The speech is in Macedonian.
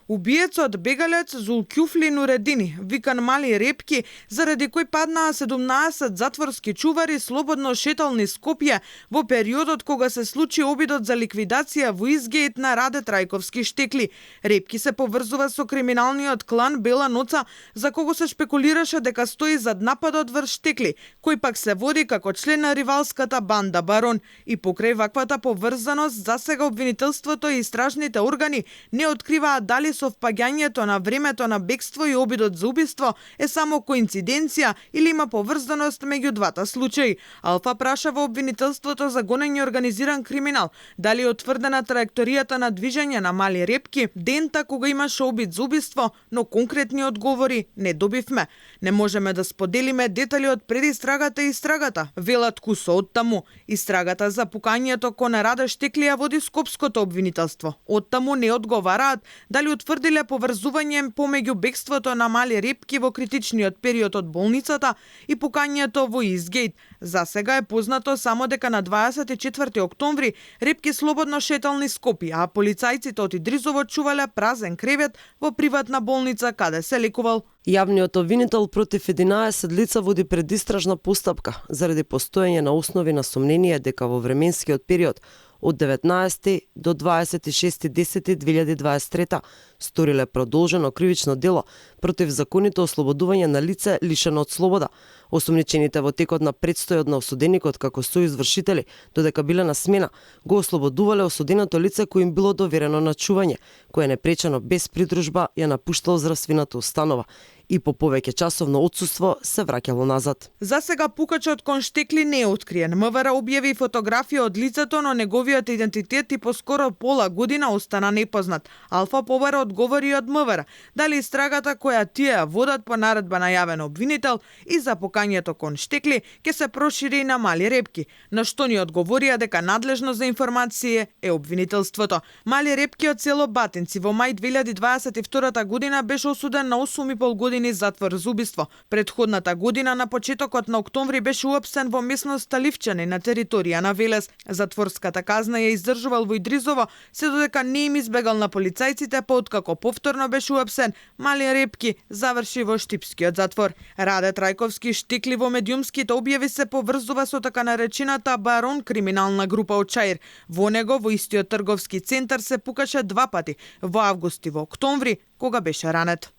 Убиецот бегалец Зулкјуфли Нуредини, викан Мали Репки, заради кој паднаа 17 затворски чувари, слободно шетал низ Скопје во периодот кога се случи обидот за ликвидација во Изгејт на Раде Трајковски штекли. Репки се поврзува со криминалниот клан Бела Ноца, за кого се шпекулираше дека стои зад нападот врз штекли, кој пак се води како член на ривалската банда Барон. И покрај ваквата поврзаност, засега обвинителството и истражните органи не откриваат дали совпаѓањето на времето на бегство и обидот за убиство е само коинциденција или има поврзаност меѓу двата случаи. Алфа праша во обвинителството за гонење организиран криминал дали е утврдена траекторијата на движење на Мали Репки дента кога имаше обид за убиство, но конкретни одговори не добивме. Не можеме да споделиме детали од предистрагата и истрагата, велат Кусо оттаму. Истрагата за пукањето кон Раде Штекли ја води скопското обвинителство. Оттаму не одговараат дали утврдиле поврзување помеѓу бегството на Мали Репки во критичниот период од болницата и пукањето во Изгејт. За сега е познато само дека на 24 октомври Репки слободно шетал низ Скопје, а полицајците од Идризово чувале празен кревет во приватна болница каде се лекувал. Јавниот обвинител против 11 лица води предистражна постапка заради постоење на основи на сомнение дека во временскиот период од 19 до 26.10.2023 сториле продолжено кривично дело против законито ослободување на лице лишено од слобода. Осумничените во текот на предстојот на осуденикот како соизвршители, додека биле на смена, го ослободувале осуденото лице кој им било доверено на чување, кое непречено без придружба ја напуштало здравствената установа и по повеќе часовно отсуство се враќало назад. За сега пукачот кон штекли не е откриен. МВР објави фотографија од лицето, но неговиот идентитет и поскоро пола година остана непознат. Алфа побара одговори од МВР дали истрагата која тие ја водат по наредба на јавен обвинител и за пукањето кон штекли ќе се прошири и на Мали Репки, на што ни одговорија дека надлежно за информација е обвинителството. Мали Репки од село Батинци во мај 2022 година беше осуден на 8,5 години затвор за убиство. Предходната година на почетокот на октомври беше уапсен во местноста Ливчани на територија на Велес. Затворската казна ја издржувал во Идризово, се додека не им избегал на полицајците, па откако повторно беше уапсен, Мали Репки заврши во Штипскиот затвор. Раде Трајковски штекли во медиумските објави се поврзува со така наречената Барон криминална група од Чаир. Во него во истиот трговски центар се пукаше два пати, во август и во октомври, кога беше ранет.